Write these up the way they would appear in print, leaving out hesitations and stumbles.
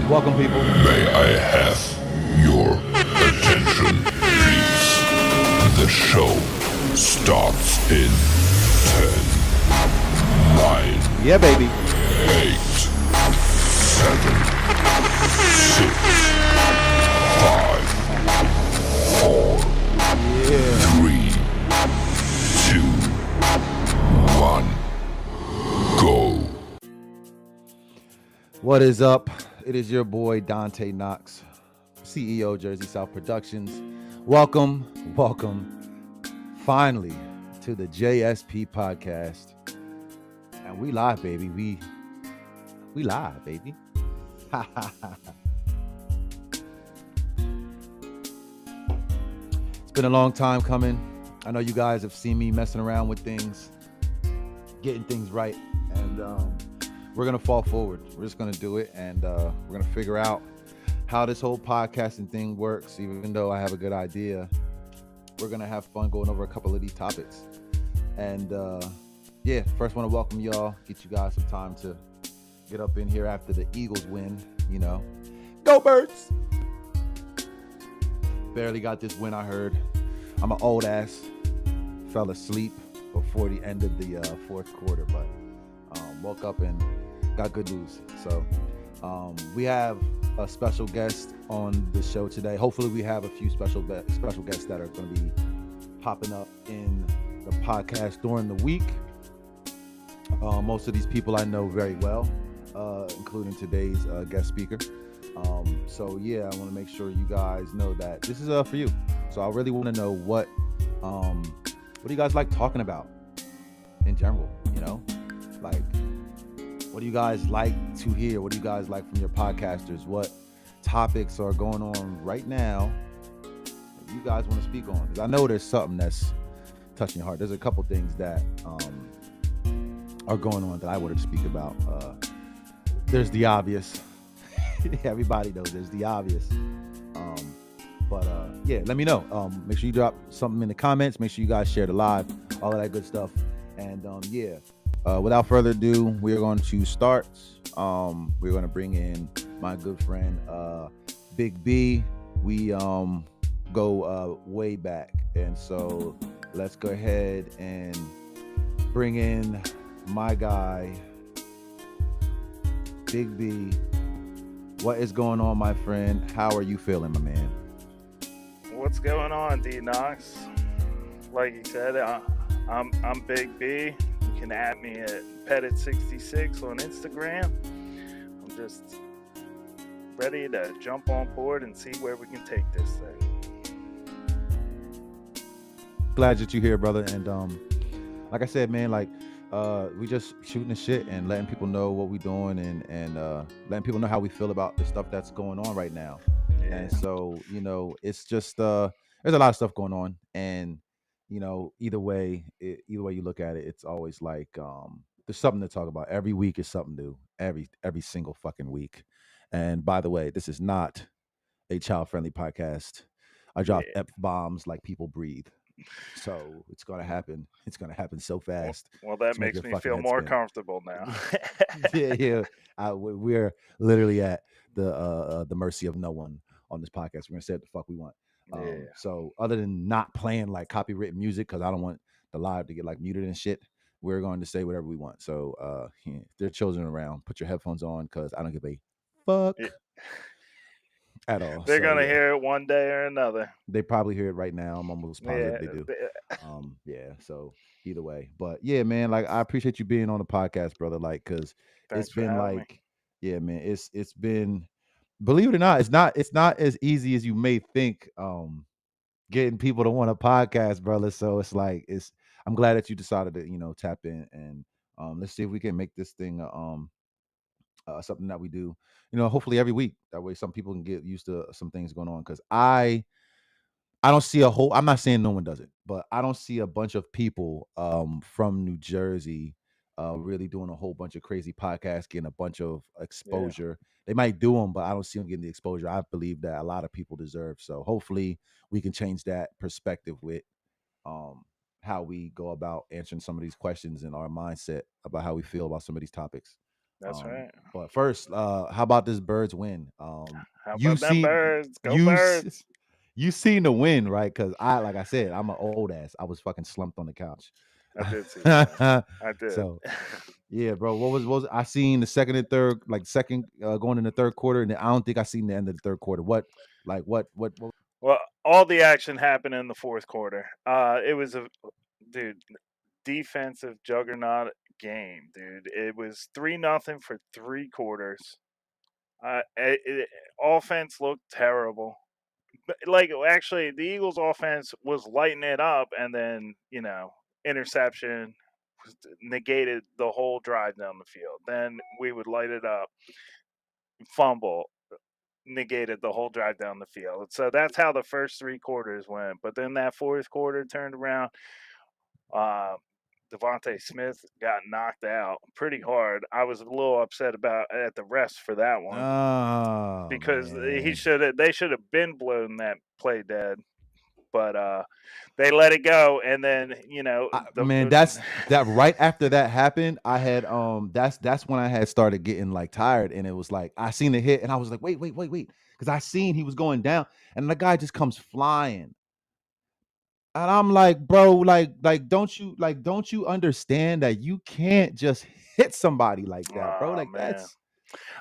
Welcome, people. May I have your attention, please? The show starts in 10, 9, Yeah, baby. 8, 7, 6, 5, 4, Yeah. 3, 2, 1, go. What is up? It is your boy Dante Knox, CEO Jersey South Productions. Welcome, finally to the J.S.P podcast. And we live, baby. We live, baby. It's been a long time coming. I know you guys have seen me messing around with things, getting things right, and we're gonna fall forward. We're just gonna do it, and we're gonna figure out how this whole podcasting thing works. Even though I have a good idea, we're gonna have fun going over a couple of these topics. And yeah, first want to welcome y'all. Get you guys some time to get up in here after the Eagles win. You know, go Birds! Barely got this win. I heard. I'm an old ass. Fell asleep before the end of the fourth quarter, but woke up and got good news. So we have a special guest on the show today. Hopefully we have a few special guests that are going to be popping up in the podcast during the week. Most of these people I know very well, including today's guest speaker. So yeah, I want to make sure you guys know that this is for you. So I really want to know what do you guys like talking about in general, you know? Like, what do you guys like to hear? What do you guys like from your podcasters? What topics are going on right now that you guys want to speak on? Because I know there's something that's touching your heart. There's a couple things that are going on that I want to speak about. There's the obvious. Everybody knows there's the obvious. But yeah, let me know. Make sure you drop something in the comments. Make sure you guys share the live, all of that good stuff. And yeah, without further ado, we're going to start. We're going to bring in my good friend, Big B. We go way back. And so let's go ahead and bring in my guy, Big B. What is going on, my friend? How are you feeling, my man? What's going on, D Knox? Like you said, I'm Big B. You can add me at Pettit66 on Instagram. I'm just ready to jump on board and see where we can take this thing. Glad that you're here, brother. And like I said, man, like we just shooting the shit and letting people know what we're doing and letting people know how we feel about the stuff that's going on right now. Yeah. And so, you know, it's just there's a lot of stuff going on, and you know, either way you look at it, it's always like there's something to talk about. Every week is something new. Every single fucking week. And by the way, this is not a child-friendly podcast. I drop Yeah. F-bombs like people breathe. So it's gonna happen. It's gonna happen so fast. Well, that to make makes your me fucking feel head more spin. comfortable now. Yeah. We're literally at the mercy of no one on this podcast. We're gonna say what the fuck we want. Yeah. So other than not playing like copywritten music, because I don't want the live to get like muted and shit, we're going to say whatever we want. So yeah, if there are children around, put your headphones on because I don't give a fuck Yeah. at all. They're So gonna yeah, hear it one day or another. they probably hear it right now. I'm almost positive Yeah. they do. Yeah, so either way, but yeah, man, like I appreciate you being on the podcast, brother, like because it's Thanks for been having me. like, yeah, man, it's been, believe it or not, it's not as easy as you may think, getting people to want a podcast, brother. So it's like I'm glad that you decided to, you know, tap in, and let's see if we can make this thing something that we do, you know, hopefully every week. That way some people can get used to some things going on, because I don't see a whole, I'm not saying no one does it, but I don't see a bunch of people from New Jersey really doing a whole bunch of crazy podcasts, getting a bunch of Yeah. exposure. They might do them, but I don't see them getting the exposure I believe that a lot of people deserve. So hopefully we can change that perspective with um, how we go about answering some of these questions and our mindset about how we feel about some of these topics. That's right. But first, how about this Birds win? How You about them see, birds? Go you s- birds! you seen the win, right? Because like I said, I'm an old ass. I was fucking slumped on the couch. I did see that. I did. So yeah, bro. What was I seen the second and third, like second going in the third quarter, and then I don't think I seen the end of the third quarter. What Well, all the action happened in the fourth quarter. It was a dude defensive juggernaut game, dude. It was 3-0 for 3 quarters. Offense looked terrible. But, like, actually, the Eagles' offense was lighting it up, and then interception negated the whole drive down the field. Then we would light it up, fumble negated the whole drive down the field. So that's how the first 3 quarters went. But then that fourth quarter turned around. Uh, Devontae Smith got knocked out pretty hard. I was a little upset about at the refs for that one Oh because man. they should have been blown that play dead, but they let it go, and then Man, that's that right after that happened, I had that's when I had started getting like tired, and it was like I seen the hit and I was like, wait. Because I seen he was going down and the guy just comes flying. And I'm like, bro, don't you understand that you can't just hit somebody like that, bro? oh Like man.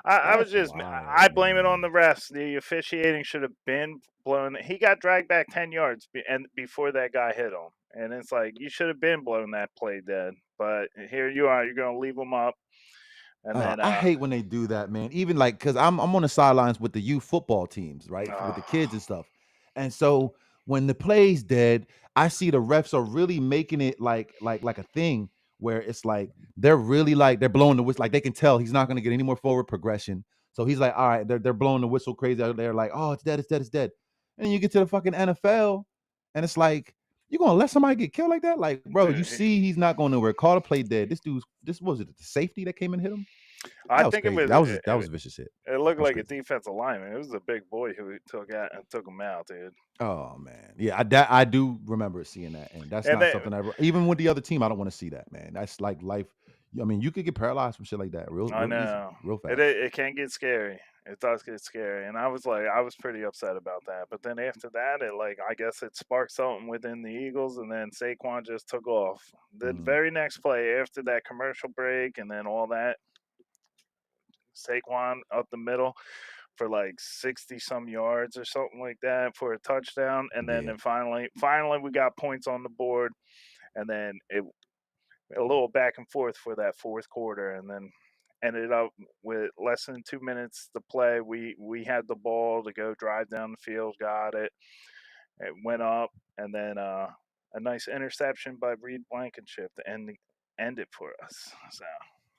I was that's just wild, I blame it on man. the refs. The officiating should have been blown. He got dragged back 10 yards and before that guy hit him, and it's like you should have been blown that play dead. But here you are. You're gonna leave him up, and then I hate when they do that, man. Even like, cause I'm on the sidelines with the youth football teams, right, with the uh, kids and stuff. And so when the play's dead, I see the refs are really making it like a thing where it's like they're really like they're blowing the whistle, like they can tell he's not going to get any more forward progression. So he's like, all right, they're blowing the whistle crazy. They're like, oh, it's dead, it's dead, it's dead. And then you get to the fucking NFL, and it's like you gonna let somebody get killed like that? Like, bro, you dude, see he's not going nowhere. Call the play dead. This was it the safety that came and hit him? I That was think it crazy. was That was a vicious hit. it That looked was like a crazy. defensive lineman. It was a big boy who took him out, dude. Oh man, yeah, I do remember seeing that, and that's And not then something I even with the other team. I don't want to see that, man. That's like life. I mean, you could get paralyzed from shit like that I real easy, know real it. fast. It can get scary. It does get scary, and I was pretty upset about that. But then after that, I guess it sparked something within the Eagles, and then Saquon just took off. The Mm, very next play after that commercial break, and then all that, Saquon up the middle for like 60 some yards or something like that for a touchdown, and then yeah, finally we got points on the board, and then it a little back and forth for that fourth quarter, and then ended up with less than 2 minutes to play. We had the ball to go drive down the field, got it. It went up, and then a nice interception by Reed Blankenship to end it for us. So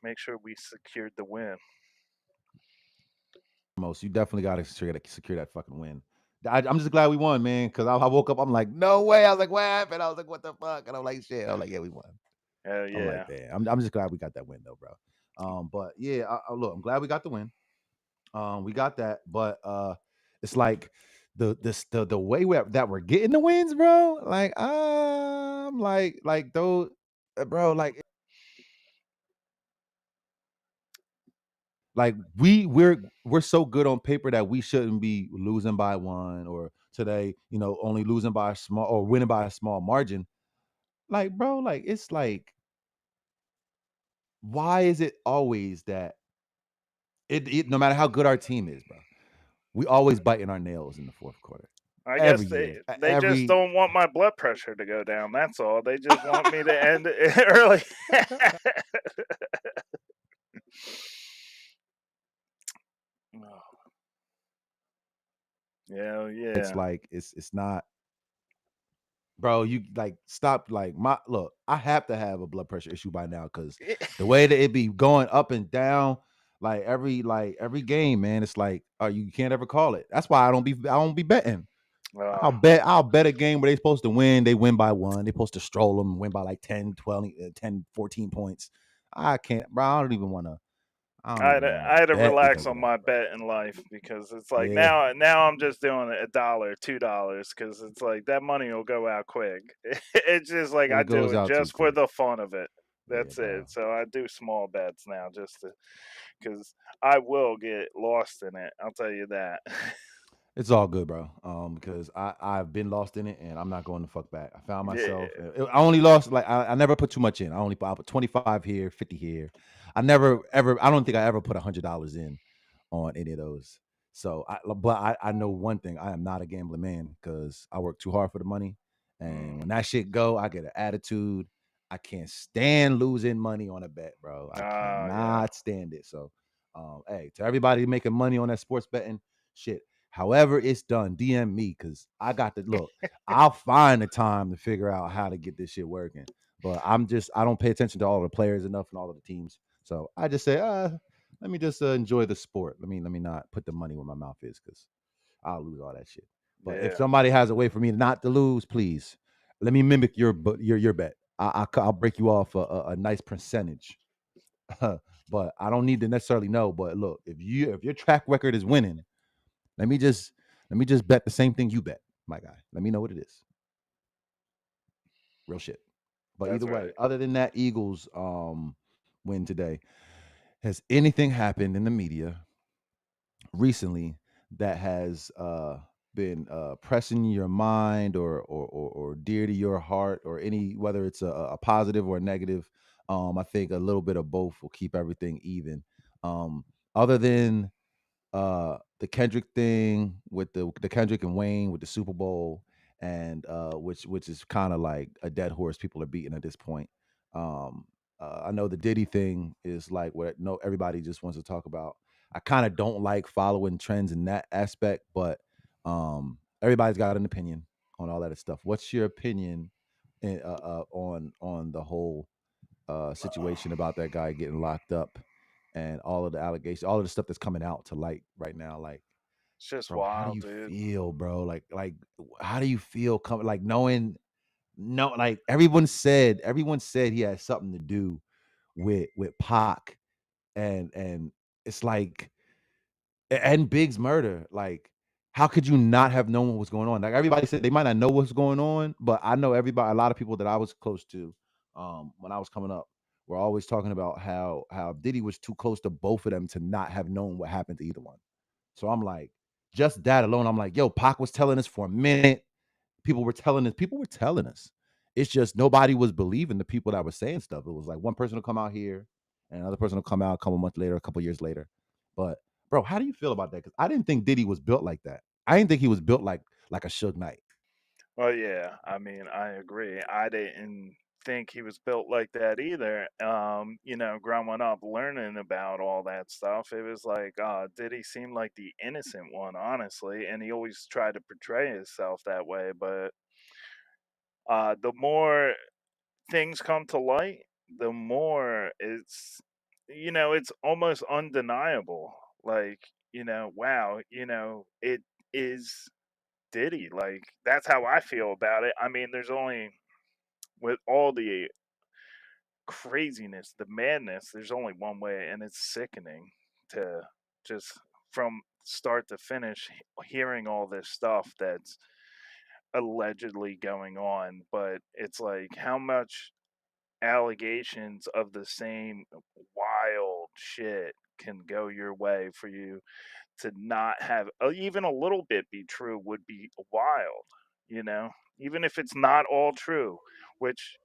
make sure we secured the win. most you definitely got to secure that fucking win. I'm just glad we won, man. Because I woke up, I'm like, no way. I was like, what happened? I was like, what the fuck? And I'm like, shit. I'm like, yeah, we won. Hell I'm like, yeah. damn. I'm just glad we got that win though, bro. But yeah, look, I'm glad we got the win. We got that, but it's like the way that we're getting the wins, bro. Like I'm like those, bro. Like we're so good on paper that we shouldn't be losing by one or today, only losing by a small or winning by a small margin. Like, bro, like it's like why is it always that no matter how good our team is, bro, we always biting our nails in the fourth quarter I guess every they year, they just don't want my blood pressure to go down. That's all. They just want me to end it early. Yeah, it's yeah. like it's not, bro. You like stop. Like my look, I have to have a blood pressure issue by now because the way that it be going up and down, like every game, man. It's like you can't ever call it. That's why I don't be betting. Uh, I'll bet a game where they supposed to win. They win by one. They supposed to stroll them and win by like 10, 12, 10, 14 points. I can't, bro. I don't even want to I had to bet relax because of on that, my bro. bet in life because it's like Yeah, now I'm just doing $1, $2 because it's like that money will go out quick. It's just like I it do goes it out too just for quick. the fun of it. Yeah, That's bro. it. So I do small bets now just to because I will get lost in it. I'll tell you that. It's all good, bro. Because I've been lost in it, and I'm not going to fuck back. I found myself. Yeah. I only lost like I never put too much in. I put 25 here, 50 here. I never ever. I don't think I ever put $100 in on any of those. So, I know one thing. I am not a gambling man because I work too hard for the money, and when Mm. that shit go, I get an attitude. I can't stand losing money on a bet, bro. I Oh yeah. cannot stand it. So, hey, to everybody making money on that sports betting shit. However, it's done. DM me because I got to look. I'll find the time to figure out how to get this shit working. But I don't pay attention to all the players enough and all of the teams. So I just say, let me just enjoy the sport. Let me not put the money where my mouth is because I'll lose all that shit. But if Yeah. somebody has a way for me not to lose, please let me mimic your bet. I'll break you off a nice percentage. But I don't need to necessarily know. But look, if your track record is winning, let me just let me just bet the same thing you bet, my guy. Let me know what it is. Real shit. But That's either right. way, other than that Eagles win today, has anything happened in the media recently that has been pressing your mind or dear to your heart or any whether it's a positive or a negative? I think a little bit of both will keep everything even. Um, other than the Kendrick thing with the Kendrick and Wayne with the Super Bowl and which is kind of like a dead horse people are beating at this point. Um I know the Diddy thing is like what no everybody just wants to talk about. I kind of don't like following trends in that aspect, but everybody's got an opinion on all that stuff. What's your opinion on the whole situation about that guy getting locked up and all of the allegations, all of the stuff that's coming out to light right now. Like, It's just bro, how do wild, you dude. feel, bro? How do you feel coming? Like knowing, no, like everyone said he had something to do with Pac, and it's like and Big's murder. Like, how could you not have known what was going on? Like everybody said, they might not know what's going on, but I know everybody. A lot of people that I was close to, when I was coming up, were always talking about how Diddy was too close to both of them to not have known what happened to either one. So I'm like, just that alone, I'm like, yo, Pac was telling us for a minute. People were telling us. People were telling us. It's just nobody was believing the people that were saying stuff. It was like one person will come out here, and another person will come out a couple months later, a couple years later. But bro, how do you feel about that? Because I didn't think Diddy was built like that. I didn't think he was built like a Suge Knight. Well, yeah. I mean, I agree. I didn't think he was built like that either. Growing up, learning about all that stuff, it was like, did he seem like the innocent one, honestly? And he always tried to portray himself that way. But the more things come to light, the more it's almost undeniable. Like, wow, it is Diddy. Like, that's how I feel about it. I mean, there's only, with all the craziness, the madness, there's only one way, and it's sickening to just from start to finish hearing all this stuff that's allegedly going on. But it's like, how much allegations of the same wild shit can go your way for you to not have even a little bit be true would be wild, you know, even if it's not all true, which,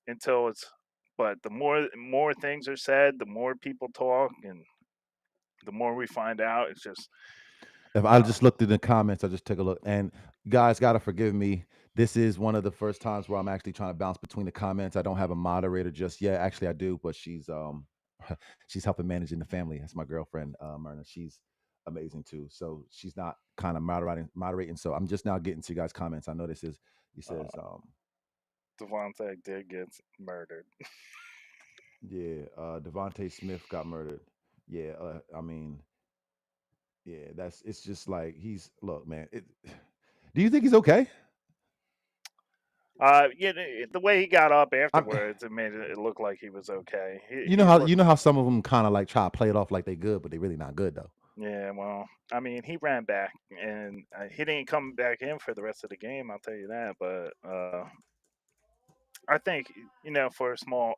until it's, but the more things are said, the more people talk, and the more we find out, it's just, If I uh, just looked in the comments, I just took a look. And you guys gotta forgive me. This is one of the first times where I'm actually trying to bounce between the comments. I don't have a moderator just yet. Actually, I do, but she's she's helping managing the family. That's my girlfriend, Myrna. She's amazing too. So she's not kind of moderating. So I'm just now getting to you guys' comments. I know this is he says, uh, Devontae did get murdered. yeah, Devontae Smith got murdered. Yeah, I mean, yeah, that's it's just like he's look, man. Do you think he's okay? The way he got up I'm, afterwards, it made it look like he was okay. you know He how looked. you know how some of them kind of like try to play it off like they good, but they really not good though. Yeah, well, I mean, he ran back, and he didn't come back in for the rest of the game. I'll tell you that. But I think, for a small,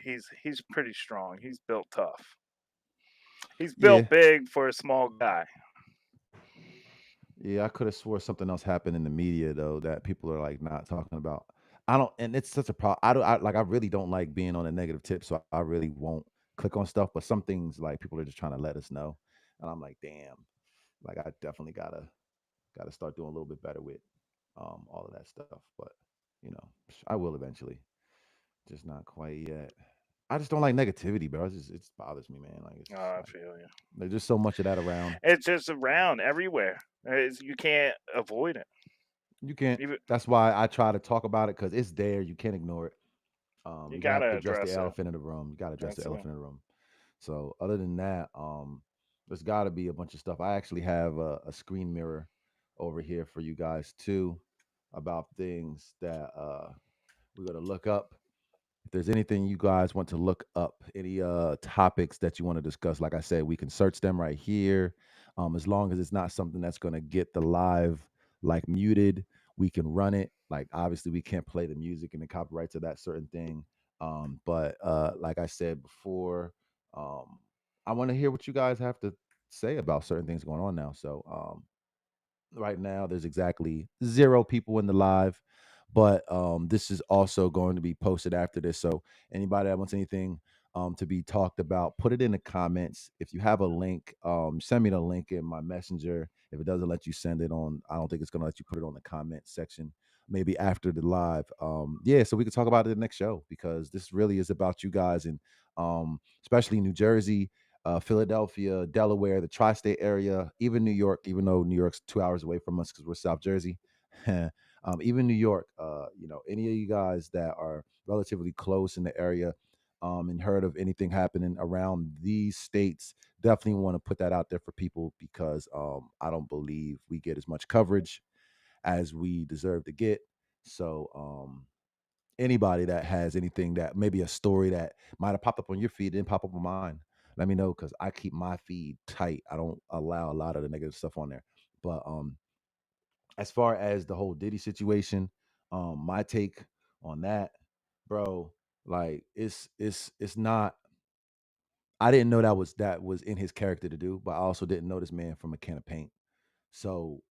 he's pretty strong. He's built tough. He's Yeah, built big for a small guy. yeah. I could have swore something else happened in the media though that people are like not talking about. I don't, and it's such a problem. I don't, like, I really don't like being on a negative tip, so I really won't click on stuff. But some things, like, people are just trying to let us know, and I'm like, damn. Like, I definitely gotta start doing a little bit better with all of that stuff. But you know, I will eventually. Just not quite yet. I just don't like negativity, bro. It just bothers me, man. Like, it's Oh, I like feel you. there's just so much of that around. It's just around everywhere. You can't avoid it. You can't. Even That's why I try to talk about it because it's there. You can't ignore it. you You have to gotta address the address it. elephant in the room. You got to address the That's it. elephant in the room. So other than that, there's got to be a bunch of stuff. I actually have a screen mirror over here for you guys too, about things that we're gonna look up. If there's anything you guys want to look up, any topics that you want to discuss, like I said, we can search them right here. As long as it's not something that's going to get the live like muted, we can run it. Like, obviously we can't play the music and the copyrights of that certain thing. But like I said before, um, I want to hear what you guys have to say about certain things going on now. So right now there's exactly 0 people in the live, but this is also going to be posted after this, so anybody that wants anything to be talked about, put it in the comments. If you have a link, send me the link in my messenger. If it doesn't let you send it on, I don't think it's going to let you put it on the comment section, maybe after the live. Yeah, so we can talk about it in the next show, because this really is about you guys, and especially New Jersey, Philadelphia, Delaware, the tri-state area, even New York, even though New York's 2 hours away from us because we're South Jersey. Even New York, any of you guys that are relatively close in the area, and heard of anything happening around these states, definitely want to put that out there for people, because I don't believe we get as much coverage as we deserve to get. So anybody that has anything, that maybe a story that might have popped up on your feed didn't pop up on mine, let me know, because I keep my feed tight. I don't allow a lot of the negative stuff on there. But as far as the whole Diddy situation, my take on that, bro, like, it's not, I didn't know that was in his character to do, but I also didn't know this man from a can of paint. So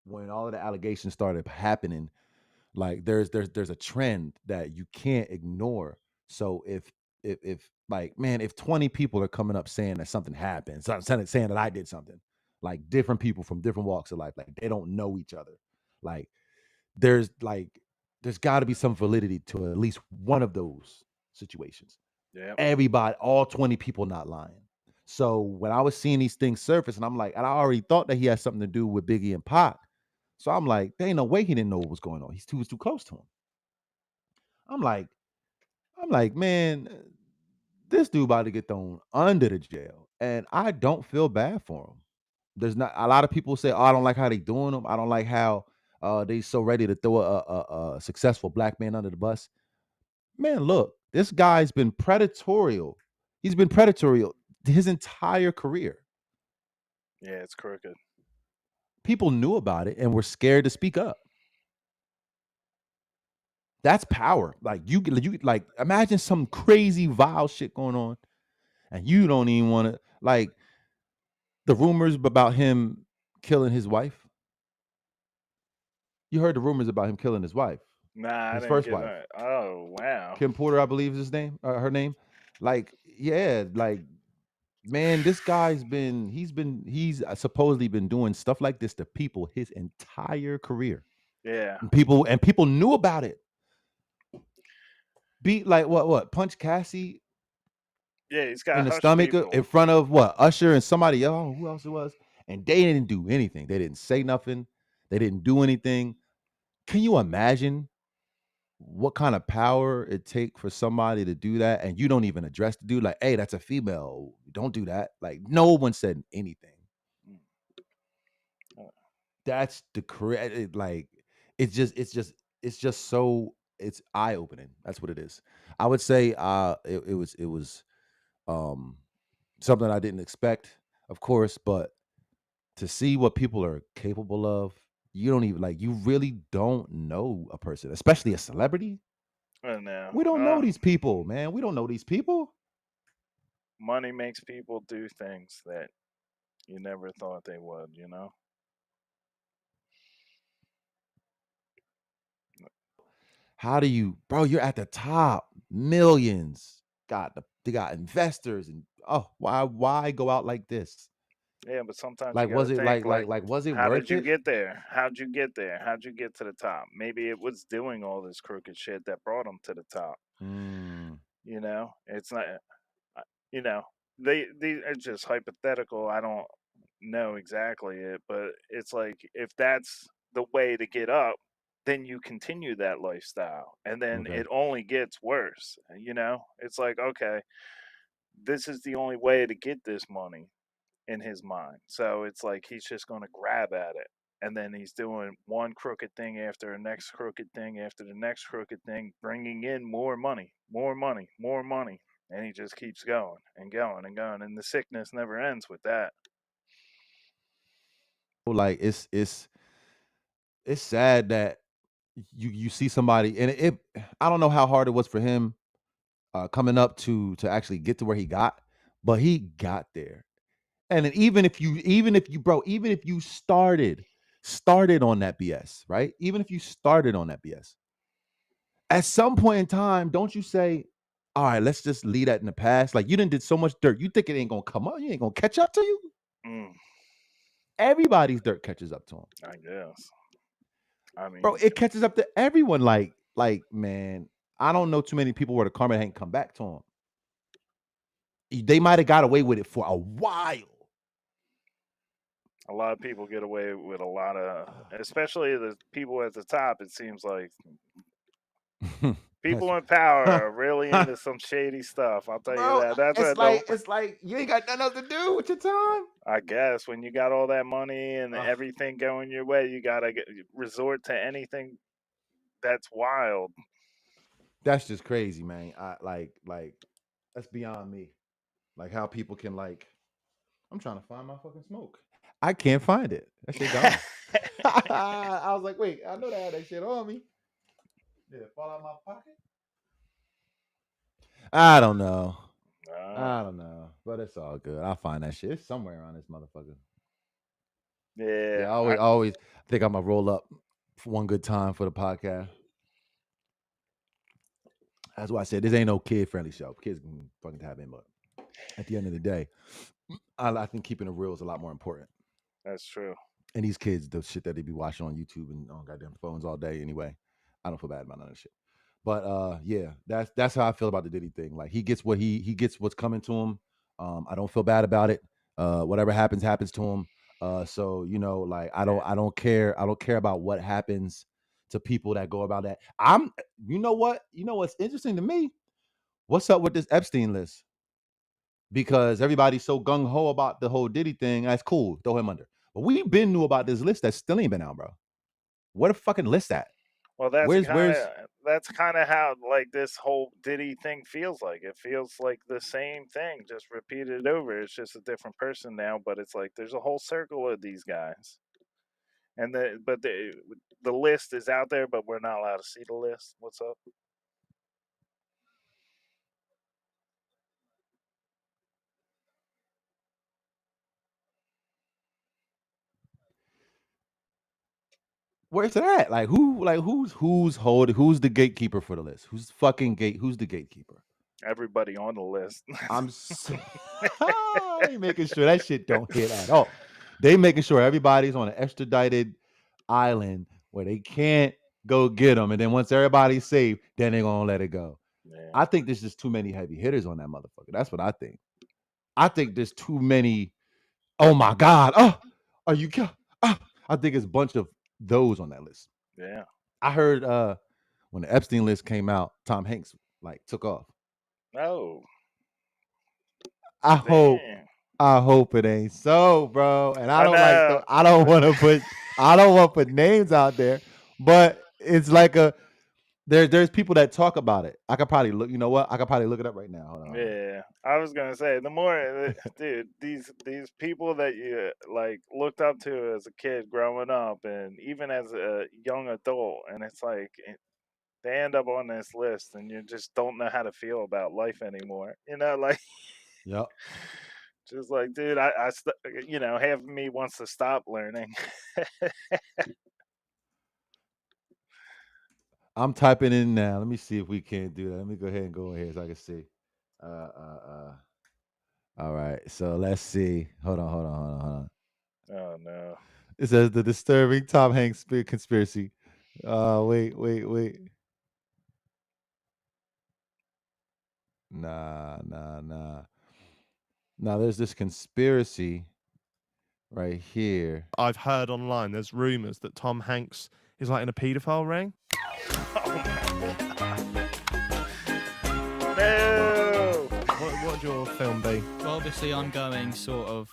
when all of the allegations started happening, like, there's a trend that you can't ignore. So if like, man, if 20 people are coming up saying that something happened, saying that I did something, like, different people from different walks of life, like, they don't know each other, like, there's like there's got to be some validity to at least one of those situations. Yeah. Everybody, all 20 people, not lying. So when I was seeing these things surface, and I'm like, and I already thought that he had something to do with Biggie and Pac. So I'm like, there ain't no way he didn't know what was going on. Was too close to him. I'm like, man, this dude about to get thrown under the jail, and I don't feel bad for him. There's not a lot of people say, "Oh, I don't like how they doing them. I don't like how they so ready to throw a successful black man under the bus." Man, look, this guy's been predatorial. He's been predatorial his entire career. Yeah, it's crooked. People knew about it and were scared to speak up. That's power. Like, you like, imagine some crazy vile shit going on, and you don't even want to, like, the rumors about him killing his wife. You heard the rumors about him killing his wife, Nah, I his didn't first get wife, that. Oh wow. Kim Porter, I believe is his name, her name. Like, yeah, like, man, this guy's he's supposedly been doing stuff like this to people his entire career, Yeah. and people knew about it. Beat, like, what punch Cassie Yeah, he's in got the hush stomach, people. in front of what, Usher and somebody else, who else it was, and they didn't do anything. They didn't say nothing. They didn't do anything. Can you imagine what kind of power it take for somebody to do that, and you don't even address the dude, like, hey, that's a female, don't do that. Like, no one said anything. Mm. Oh, That's the correct, like, it's just so, it's eye opening. That's what it is. I would say it was um something I didn't expect, of course, but to see what people are capable of, you don't even, like, you really don't know a person, especially a celebrity. I know. We don't know these people, man. We don't know these people. Money makes people do things that you never thought they would. You know. How do you, bro? You're at the top, millions. Got they got investors, and oh, why go out like this? Yeah, but sometimes you Like, got was to it think like, was it how did worth you it? get there? How'd you get there? How'd you get to the top? Maybe it was doing all this crooked shit that brought him to the top. Mm, You know, it's not. You know, these are just hypothetical. I don't know exactly it, but it's like if that's the way to get up, then you continue that lifestyle, and then okay. it only gets worse. You know, it's like okay, this is the only way to get this money in his mind. So it's like he's just going to grab at it. And then he's doing one crooked thing after the next crooked thing after the next crooked thing, bringing in more money, more money, more money. And he just keeps going and going and going. And the sickness never ends with that. Like it's sad that you see somebody, and I don't know how hard it was for him coming up to actually get to where he got, but he got there. And then even if you started on that BS, right? Even if you started on that BS, at some point in time, don't you say, all right, let's just leave that in the past. Like you didn't did so much dirt. You think it ain't gonna come up? You ain't gonna catch up to you? Mm, Everybody's dirt catches up to him. I guess. I Bro, mean, it catches up to everyone. Man, I don't know too many people where the karma ain't come back to them. They might have got away with it for a while. a lot of people get away with a lot of, especially the people at the top. It seems like That's people in power are really into some shady stuff. I'll tell you bro. that. That's what the It's like you ain't got nothing else to do with your time. I guess when you got all that money and Ugh, everything going your way, you gotta resort to anything that's wild. that's just crazy, man. I like that's beyond me. Like how people can like. I'm trying to find my fucking smoke. I can't find it. That shit gone. I was like, wait, I know they had that shit on me. Did it fall out my pocket? I don't know. uh, I don't know, but it's all good. I'll find that shit. It's somewhere around this motherfucker. Yeah, yeah, I always think I'm gonna roll up for one good time for the podcast. That's why I said this ain't no kid friendly show. Kids can fucking have in, but at the end of the day, I think keeping it real is a lot more important. that's true. And these kids, the shit that they be watching on YouTube and on goddamn phones all day anyway. I don't feel bad about none of that shit. But yeah, that's how I feel about the Diddy thing. Like he gets what's coming to him. I don't feel bad about it. Whatever happens to him. So like Yeah. I don't care about what happens to people that go about that. You know what's interesting to me? What's up with this Epstein list? Because everybody's so gung ho about the whole Diddy thing. That's cool. Throw him under. But we been knew about this list that still ain't been out, bro. Where the fucking list at? Well, Where's that's kind of how like this whole Diddy thing feels like. It feels like the same thing, just repeated over. It's just a different person now, but it's like there's a whole circle of these guys, and the list is out there, but we're not allowed to see the list. What's up? where's it at? Who's the gatekeeper for the list? Who's the gatekeeper? Everybody on the list. I'm they making sure that shit don't hit at all. They making sure everybody's on an extradited island where they can't go get them, and then once everybody's safe, then they're gonna let it go. Yeah. I think there's just too many heavy hitters on that motherfucker. That's what I think. I think there's too many. Oh my god! Oh, are you? I think it's a bunch of those on that list. Yeah. I heard when the Epstein list came out, Tom Hanks like took off. Oh, I hope damn. I hope it ain't so, bro. And I I don't like know. I don't want to put names out there, but it's like there's people that talk about it. I could probably look, you know what? I could probably look it up right now. Hold Yeah, I was gonna say the more, dude, these people that you like looked up to as a kid growing up, and even as a young adult, and it's like they end up on this list, and you just don't know how to feel about life anymore. You know, like Yep. just like, dude, half of me wants to stop learning. I'm typing in now. Let me see if we can do that. Let me go ahead and go in here so I can see. All right. So let's see. Hold on. Oh no. It says the disturbing Tom Hanks conspiracy. Wait. Nah. Now there's this conspiracy right here. I've heard online there's rumors that Tom Hanks is like in a paedophile ring. Oh my god. No. What would your film be? Well, obviously, I'm going sort of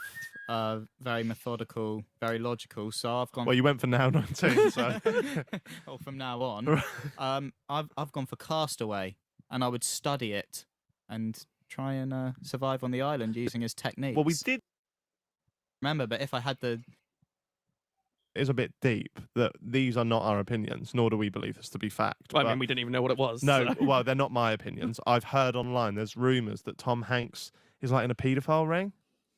very methodical, very logical. So I've gone. Well, you went for now 19, so. Well, from now on, I've gone for Castaway, and I would study it and try and survive on the island using his techniques. Well, we did. Remember, but if I had the Is a bit deep that these are not our opinions, nor do we believe this to be fact. Well, I mean, we didn't even know what it was. No, so. well, they're not my opinions. I've heard online there's rumours that Tom Hanks is like in a paedophile ring.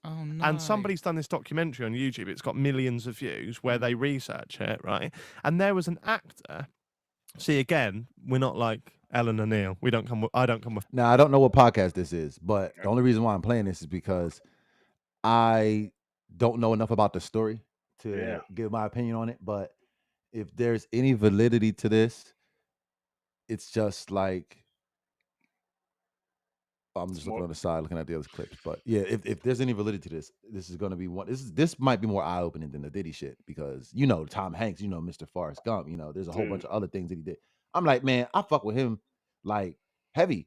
Oh no! And somebody's done this documentary on YouTube. It's got millions of views where they research it, right? And there was an actor. See, again, we're not like Ellen and Neil. I don't come with. Now I don't know what podcast this is, but the only reason why I'm playing this is because I don't know enough about the story to give my opinion on it. But if there's any validity to this, it's just like I'm just looking on the side, looking at the other clips. But yeah, if there's any validity to this, this is going to be one. This might be more eye opening than the Diddy shit because Tom Hanks, Mr. Forrest Gump, there's a whole bunch of other things that he did. I'm like, man, I fuck with him like heavy.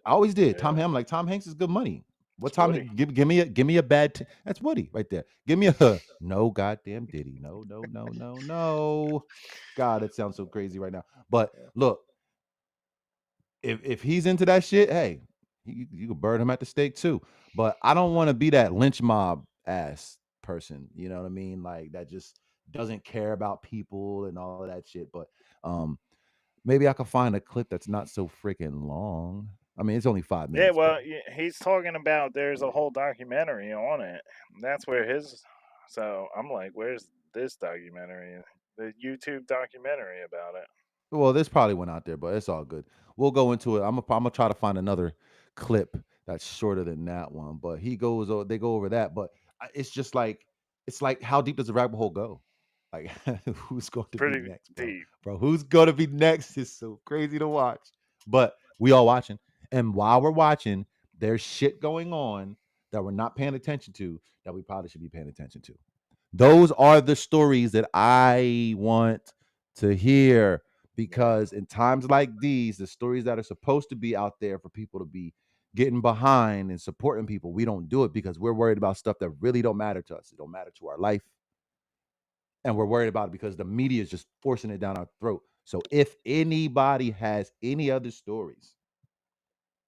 I always did. Yeah. I'm like Tom Hanks is good money. What It's Tom? Woody. Give me a bad. That's Woody right there. Give me a no goddamn Diddy. No. God, it sounds so crazy right now. But look, if he's into that shit, hey, you can burn him at the stake too. But I don't want to be that lynch mob ass person. You know what I mean? Like that just doesn't care about people and all of that shit. But maybe I could find a clip that's not so freaking long. I mean, it's only 5 minutes. Yeah, well, he's talking about there's a whole documentary on it. That's where his. So I'm like, where's this documentary? The YouTube documentary about it. Well, there's probably one out there, but it's all good. We'll go into it. I'm gonna try to find another clip that's shorter than that one. But they go over that. But it's just like how deep does the rabbit hole go? Like who's going to Pretty be next, deep. bro? Who's going to be next is so crazy to watch. But we all watching, and while we're watching, there's shit going on that we're not paying attention to that we probably should be paying attention to. Those are the stories that I want to hear. Because in times like these, the stories that are supposed to be out there for people to be getting behind and supporting people, we don't do it because we're worried about stuff that really don't matter to us. It don't matter to our life. And we're worried about it because the media is just forcing it down our throat. So if anybody has any other stories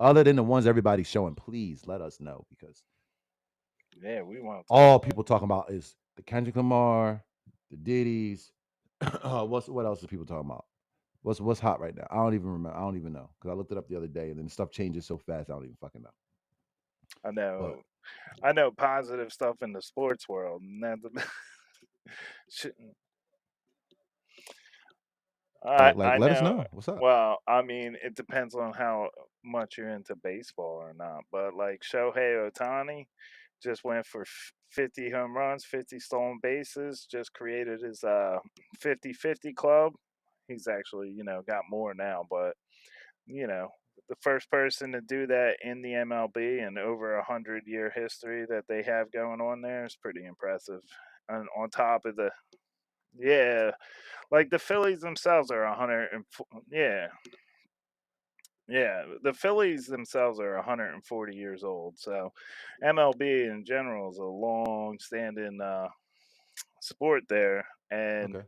other than the ones everybody's showing, please let us know because we want all people talking about is the Kendrick Lamar, the Diddy's. What else are people talking about? What's hot right now? I don't even remember. I don't even know because I looked it up the other day and then stuff changes so fast. I don't even fucking know. I know. I know positive stuff in the sports world, and that. Let know. us know what's up. Well, I mean, it depends on how much you're into baseball or not. But like Shohei Ohtani just went for 50 home runs, 50 stolen bases, just created his 50-50 club. He's actually, got more now, but the first person to do that in the MLB and over 100-year history that they have going on there is pretty impressive. And on top of like the Phillies themselves are 100 and the Phillies themselves are 140 years old. So MLB in general is a long-standing sport there, and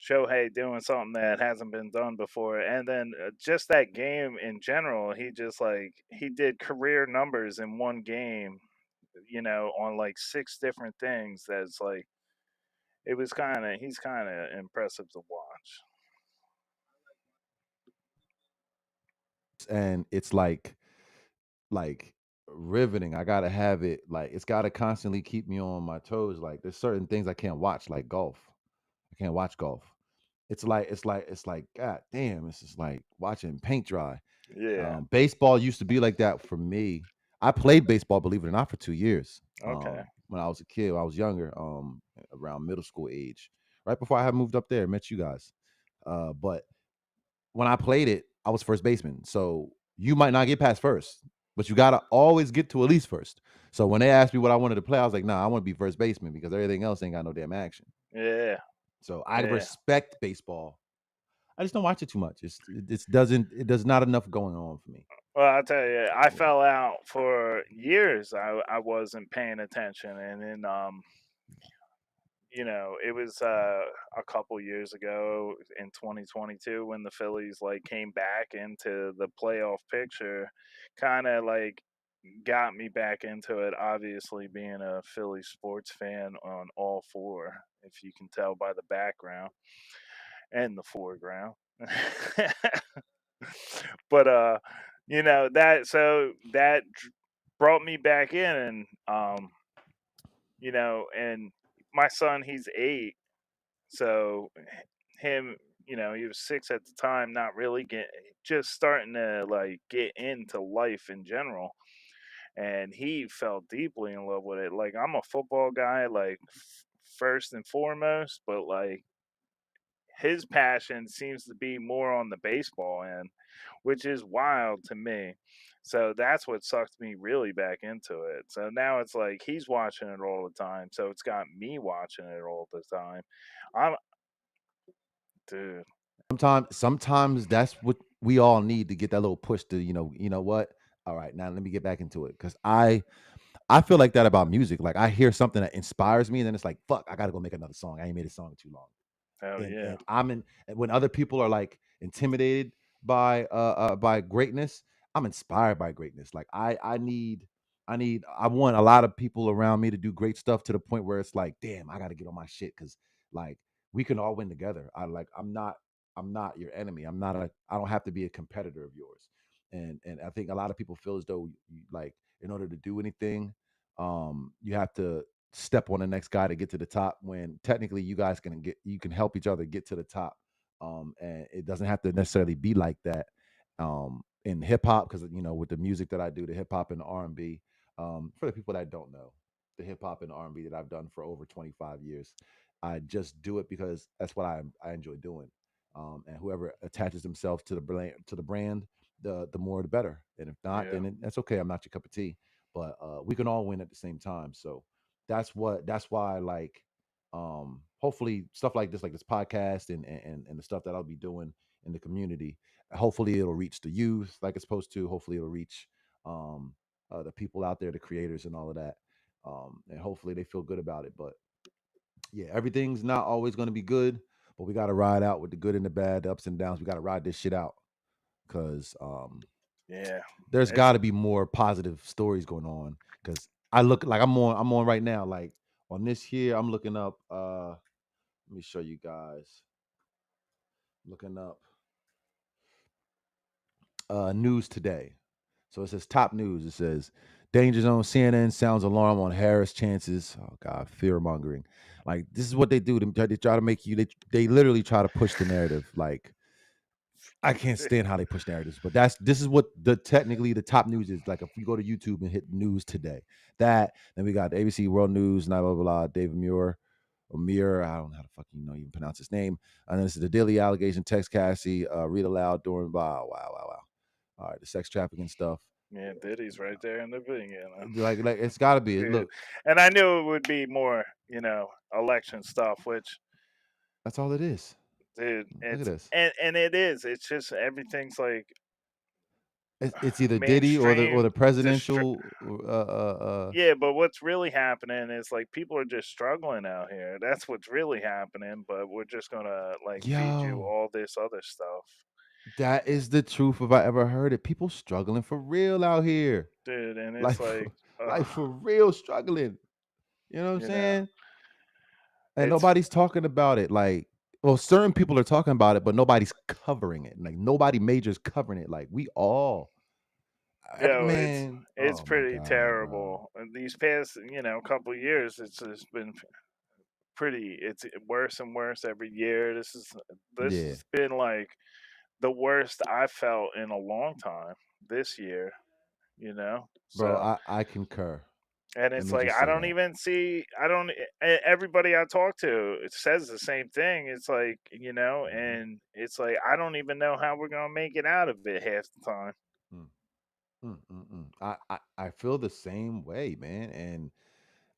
Shohei doing something that hasn't been done before, and then just that game in general, he did career numbers in one game, on like 6 different things. He's kind of impressive to watch. and it's like riveting. I gotta have it. Like it's gotta constantly keep me on my toes. Like there's certain things I can't watch, like golf. I can't watch golf. It's like God damn. It's just like watching paint dry. Yeah. Baseball used to be like that for me. I played baseball, believe it or not, for 2 years. Okay. When I was a kid, when I was younger, around middle school age, right before I had moved up there, met you guys. But when I played it, I was first baseman. So you might not get past first, but you gotta always get to at least first. So when they asked me what I wanted to play, I was like, nah, I want to be first baseman because everything else ain't got no damn action. Yeah. So I Yeah. respect baseball. I just don't watch it too much. It does not enough going on for me. Well, I'll tell you, I Yeah. fell out for years. I wasn't paying attention, and then it was a couple years ago in 2022 when the Phillies like came back into the playoff picture, kind of like got me back into it. Obviously, being a Philly sports fan on all four, if you can tell by the background and the foreground. But that brought me back in, and and my son, he's 8, so him, he was 6 at the time, not really just starting to like get into life in general, and he fell deeply in love with it. Like I'm a football guy, like first and foremost, but like his passion seems to be more on the baseball end, which is wild to me. So that's what sucked me really back into it. So now it's like he's watching it all the time. So it's got me watching it all the time. I'm dude. Sometimes that's what we all need to get that little push to, you know what? All right, now let me get back into it. Cause I feel like that about music. Like I hear something that inspires me, and then it's like, fuck, I gotta go make another song. I ain't made a song in too long. Hell and yeah. and I'm in and when other people are like intimidated by greatness, I'm inspired by greatness. Like I want a lot of people around me to do great stuff to the point where it's like, damn, I got to get on my shit cuz like we can all win together. I'm not your enemy. I don't have to be a competitor of yours. And I think a lot of people feel as though like in order to do anything, you have to step on the next guy to get to the top when technically you can help each other get to the top. And it doesn't have to necessarily be like that. In hip hop, because with the music that I do, the hip hop and the R&B, for the people that don't know, the hip hop and the R&B that I've done for over 25 years, I just do it because that's what I enjoy doing. And whoever attaches themselves to the brand, the more the better. And if not, Yeah. then that's okay. I'm not your cup of tea, but we can all win at the same time. So that's why I like hopefully stuff like this podcast and the stuff that I'll be doing in the community. Hopefully it'll reach the youth like it's supposed to. Hopefully it'll reach um the people out there, the creators and all of that. And hopefully they feel good about it. But yeah, everything's not always going to be good, but we got to ride out with the good and the bad, the ups and downs. We got to ride this shit out because Yeah. there's got It's to be more positive stories going on. Because I look like I'm on right now. Like on this here, I'm looking up. Let me show you guys. Looking up news today. So it says top news. It says danger zone. CNN sounds alarm on Harris chances. Oh God, fear mongering. Like this is what they do. They try to make you. They literally try to push the narrative. Like I can't stand how they push narratives, but this is what the technically the top news is. Like if we go to YouTube and hit news today, that then we got the ABC World News, blah blah blah. David Muir or Muir, I don't know how to fucking even pronounce his name. And then this is the Daily Allegation text Cassie, read aloud during wow. All right, the sex trafficking stuff. yeah, Diddy's right there in the beginning. Like it's got to be. Dude. Look, And I knew it would be more, election stuff, which that's all it is. dude, Look at it's this. and it is. It's just everything's like It's either Diddy or mainstream. the presidential. Yeah, but what's really happening is like people are just struggling out here. That's what's really happening. But we're just gonna like feed you Yo, all this other stuff, that is the truth if I ever heard it. People struggling for real out here. dude. And Like it's for like, like for real struggling. You know what I'm you know, saying? And it's nobody's talking about it. Like well, certain people are talking about it, but nobody's covering it. Like nobody major is covering it. Like we all, every Yo, man. it's Oh my pretty god, bro. terrible. And these past, couple years, it's just been pretty. It's worse and worse every year. This Yeah, has been like the worst I felt in a long time this year. bro. So I concur. and Let it's me like just I say don't that. even see. I don't. Everybody I talk to it says the same thing. It's like Mhm. and it's like I don't even know how we're gonna make it out of it half the time. Mm, I feel the same way, man. And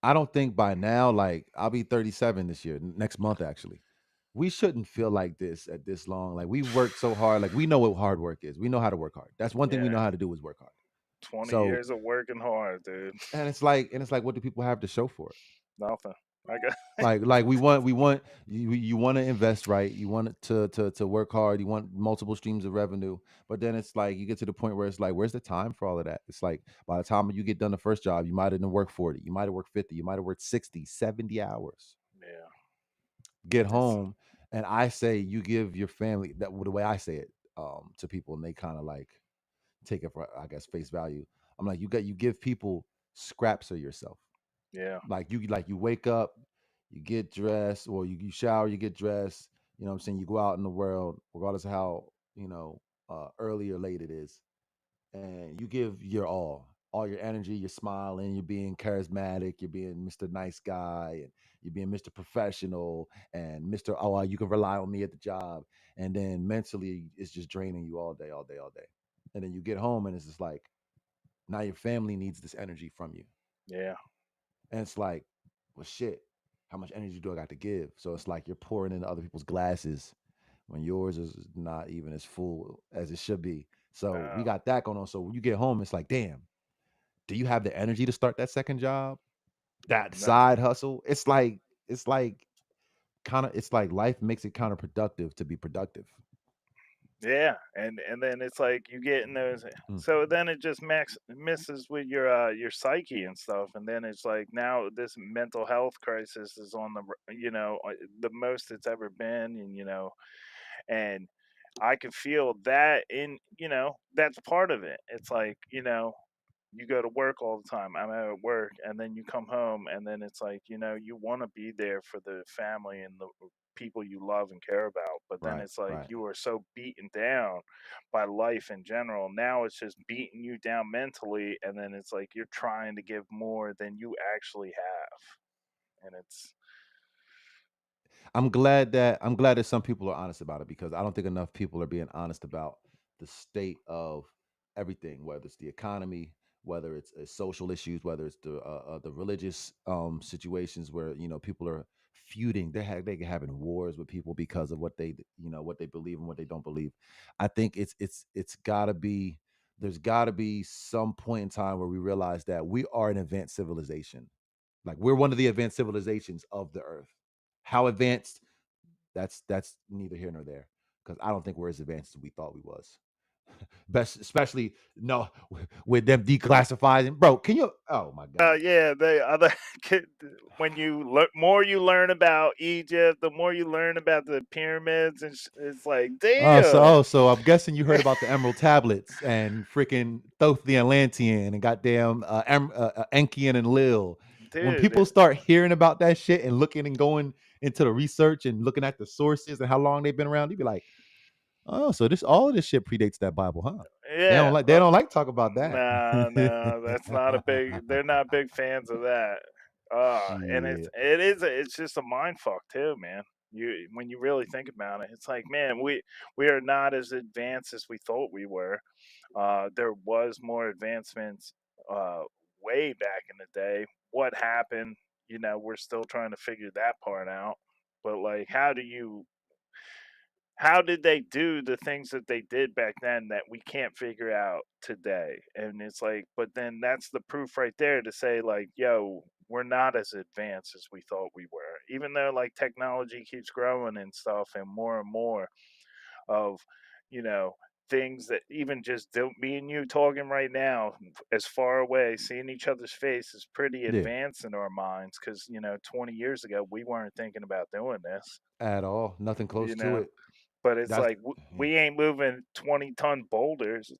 I don't think by now, like I'll be 37 this year, next month actually. We shouldn't feel like this at this long. Like we worked so hard. Like we know what hard work is. We know how to work hard. That's one thing we Yeah, know how to do is work hard. 20 years So, of working hard, dude. and it's like, what do people have to show for it? Nothing. I got. Like we want you want to invest right. You want it to work hard. You want multiple streams of revenue. But then it's like you get to the point where it's like, where's the time for all of that? It's like by the time you get done the first job, you might have worked 40, you might have worked 50, you might have worked 60, 70 hours. Yeah. Get It's home, and I say you give your family that the way I say it to people, and they kind of like take it for I guess face value. I'm like, you give people scraps of yourself. yeah. Like you wake up, you get dressed, or you shower, you get dressed. You know what I'm saying? You go out in the world, regardless of how early or late it is, and you give your all your energy, you're smiling, you're being charismatic, you're being Mr. Nice Guy, and you're being Mr. Professional, and Mr. Oh, you can rely on me at the job. And then mentally, it's just draining you all day, all day, all day. And then you get home, and it's just like now your family needs this energy from you. Yeah. And it's like, well, shit, how much energy do I got to give? So it's like you're pouring into other people's glasses when yours is not even as full as it should be. So we No. got that going on. So when you get home, it's like, damn, do you have the energy to start that second job? That No. side hustle? It's like it's like life makes it counterproductive to be productive. Yeah, and then it's like you get in those. Mm, So then it just misses with your psyche and stuff, and then it's like now this mental health crisis is on the most it's ever been, and and I can feel that that's part of it. It's like you go to work all the time. I'm at work, and then you come home, and then it's like you want to be there for the family and the people you love and care about. But then right, it's like right. you are so beaten down by life in general. Now it's just beating you down mentally, and then it's like you're trying to give more than you actually have, and it's I'm glad that some people are honest about it because I don't think enough people are being honest about the state of everything, whether it's the economy, whether it's social issues, whether it's the religious situations where people are feuding. They having wars with people because of what they believe and what they don't believe. I think it's gotta be there's gotta be some point in time where we realize that we are an advanced civilization. Like we're one of the advanced civilizations of the earth. How advanced? That's neither here nor there because I don't think we're as advanced as we thought we was. Best, especially no with them declassifying, bro. Can you? Oh my god. yeah, the other when you look more you learn about Egypt, the more you learn about the pyramids, and it's like damn, So I'm guessing you heard about the Emerald Tablets and freaking Thoth the Atlantean and goddamn Enki and Lil. When people dude. start hearing about that shit and looking and going into the research and looking at the sources and how long they've been around, you'd be like, oh, so this all of this shit predates that Bible, huh? They don't Yeah, like they don't like talk about that. nah, no, that's not a big. They're not big fans of that. And Shit. it's just a mind fuck too, man. You when you really think about it, it's like, man, we are not as advanced as we thought we were. There was more advancements uh, way back in the day. What happened? We're still trying to figure that part out. But like, how did they do the things that they did back then that we can't figure out today? And it's like, but then that's the proof right there to say, like, yo, we're not as advanced as we thought we were. Even though like technology keeps growing and stuff and more of, you know, things that even just me and you talking right now, as far away, seeing each other's face is pretty Yeah, advanced in our minds because, 20 years ago, we weren't thinking about doing this, at all. Nothing close you to know? it. But it's That's like we ain't moving 20-ton boulders.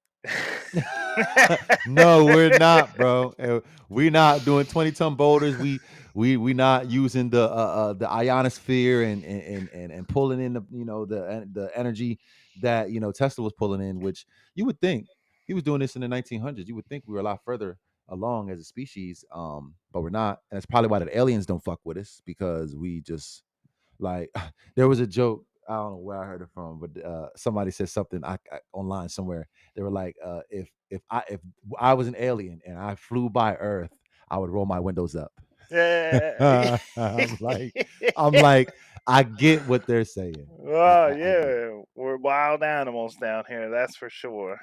no, we're not, bro. We're not doing 20-ton boulders. We not using the ionosphere and pulling in the the energy that Tesla was pulling in, which you would think he was doing this in the 1900s. You would think we were a lot further along as a species, but we're not, and that's probably why the aliens don't fuck with us because we just like there was a joke. I don't know where I heard it from, but somebody said something online somewhere. They were like, if I was an alien and I flew by Earth, I would roll my windows up. Yeah. I'm like, I'm like, I get what they're saying. Oh, I get it. yeah. We're wild animals down here, that's for sure.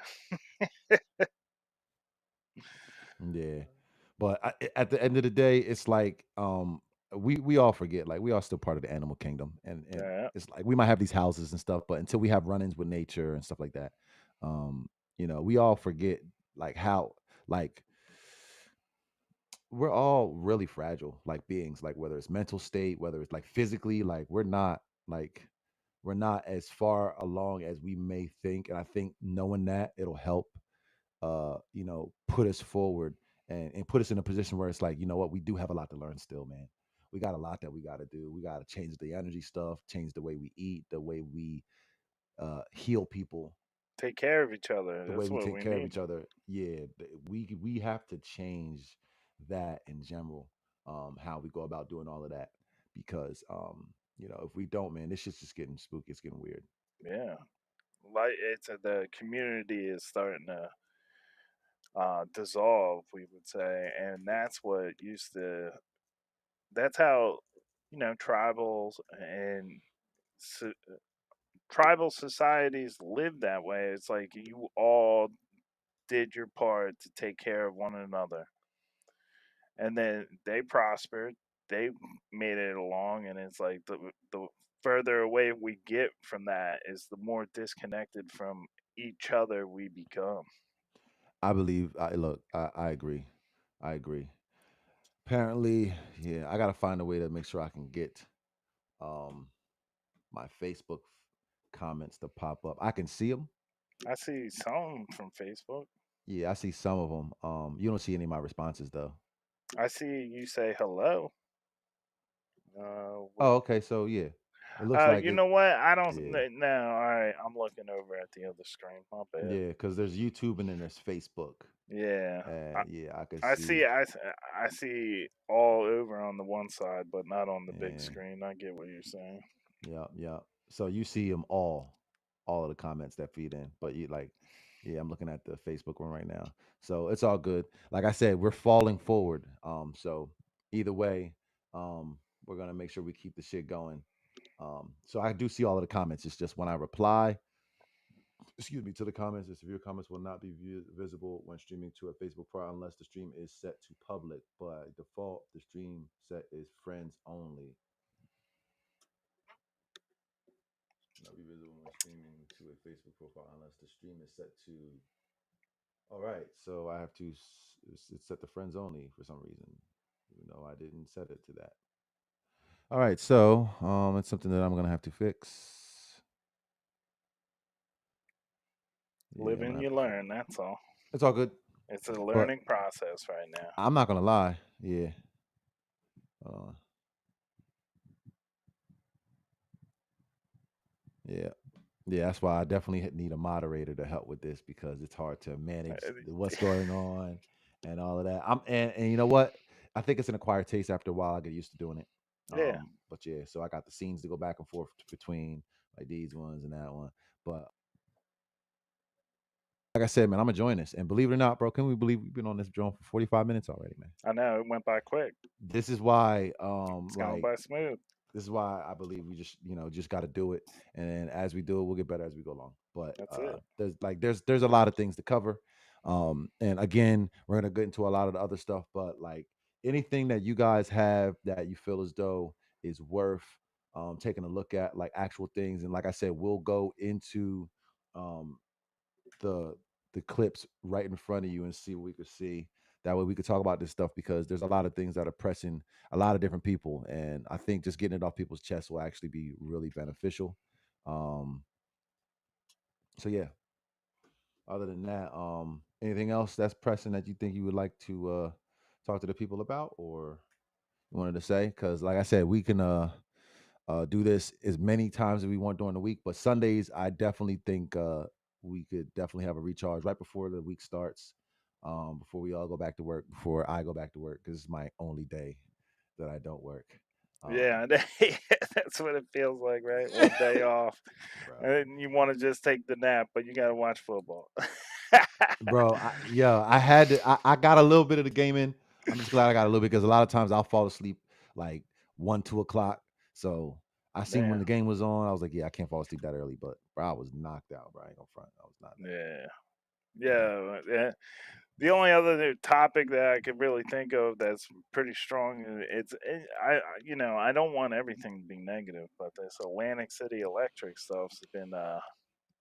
Yeah, but at the end of the day, it's like we all forget, like we are still part of the animal kingdom, and Yeah. it's like we might have these houses and stuff, but until we have run-ins with nature and stuff like that, um, we all forget like how like we're all really fragile like beings, like whether it's mental state, whether it's like physically, like like we're not as far along as we may think, and I think knowing that it'll help put us forward and put us in a position where it's like, you know what, we do have a lot to learn still, man. We got a lot that we got to do. We got to change the energy stuff, change the way we eat, the way we heal people, Take care of each the other. way That's we what take we care of need. each other. Yeah, we have to change that in general, how we go about doing all of that because if we don't, man, this shit's just getting spooky. It's getting weird. Yeah. Like the community is starting to dissolve, we would say, and that's what used to. That's how tribals and so, tribal societies live that way. It's like you all did your part to take care of one another, and then they prospered. They made it along, and it's like the further away we get from that is the more disconnected from each other we become. I believe. I look. I agree. I agree. Apparently, yeah, I gotta find a way to make sure I can get um my Facebook comments to pop up. I can see them. I see some from Facebook. Yeah, I see some of them. You don't see any of my responses though. I see you say hello. Oh, What? okay. So yeah, it looks like You it. know what? I don't. Yeah, No, all right. I'm looking over at the other screen. My bad. yeah, because there's YouTube and then there's Facebook. Yeah. I, Yeah, I can I see. see. I see all over on the one side, but not on the big Yeah, screen. I get what you're saying. yeah, yeah. So you see them all of the comments that feed in. But you like, yeah, I'm looking at the Facebook one right now. So it's all good. Like I said, we're falling forward. So either way, um, we're gonna make sure we keep the shit going. So I do see all of the comments. It's just when I reply, excuse me, to the comments, the severe comments will not be visible when streaming to a Facebook profile unless the stream is set to public. By default, the stream set is friends only. Not be visible when streaming to a Facebook profile unless the stream is set to. All right, so I have to it's set to friends only for some reason, even though I didn't set it to that. All right, so it's something that I'm gonna have to fix. Yeah, Live I'm gonna and have you to fix. learn. That's all. It's all good, It's a but learning process right now. I'm not gonna lie. Yeah, uh, yeah. Yeah, that's why I definitely need a moderator to help with this because it's hard to manage what's going on and all of that. And you know what? I think it's an acquired taste after a while. I get used to doing it. Yeah, But yeah, so I got the scenes to go back and forth between like these ones and that one. But like I said, man, I'm enjoying this. And believe it or not, bro, can we believe we've been on this drone for 45 minutes already, man? I know it went by quick. This is why It's going by smooth. this is why I believe we just just got to do it, and then as we do it, we'll get better as we go along. But That's it. there's a lot of things to cover, and again, we're gonna get into a lot of the other stuff. But like anything that you guys have that you feel as though is worth taking a look at, like actual things, and like I said, we'll go into um, the the clips right in front of you and see what we could see. That way we could talk about this stuff because there's a lot of things that are pressing a lot of different people, and I think just getting it off people's chests will actually be really beneficial. Um, so yeah. Other than that, anything else that's pressing that you think you would like to talk to the people about, or you wanted to say? Because like I said, we can do this as many times as we want during the week. But Sundays, I definitely think we could definitely have a recharge right before the week starts, before we all go back to work, before I go back to work, because it's my only day that I don't work. Um, Yeah, that's what it feels like, right? One day off, and bro, then you want to just take the nap, but you got to watch football. bro, I had to, I got a little bit of the game in. I'm just glad I got a little bit because a lot of times I'll fall asleep like 1, 2 o'clock. So I seen when Yeah, the game was on, I was like, yeah, I can't fall asleep that early. But bro, I was knocked out, bro. I ain't gonna front. I was not yeah, knocked. yeah, yeah. The only other topic that I could really think of that's pretty strong, I don't want everything to be negative, but this Atlantic City Electric stuff's been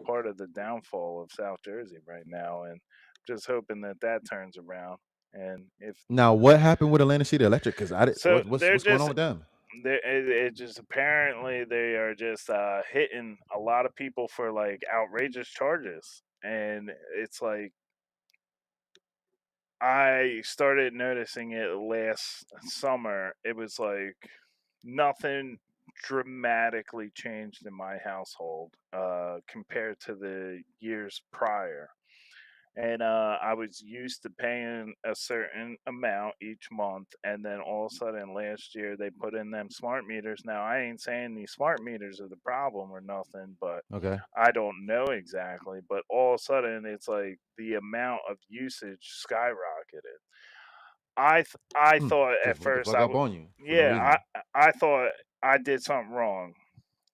part of the downfall of South Jersey right now, and just hoping that that turns around. And if Now, what happened with Atlanta City Electric? Because I did, so, they're what's going on just with them? it just apparently they are just hitting a lot of people for like outrageous charges, and it's like I started noticing it last summer. It was like nothing dramatically changed in my household compared to the years prior. And I was used to paying a certain amount each month, and then all of a sudden last year they put in them smart meters. Now I ain't saying these smart meters are the problem or nothing, but Okay. I don't know exactly. But all of a sudden it's like the amount of usage skyrocketed. I thought at Just wake the first fuck up on you for no yeah, reason. I thought I did something wrong,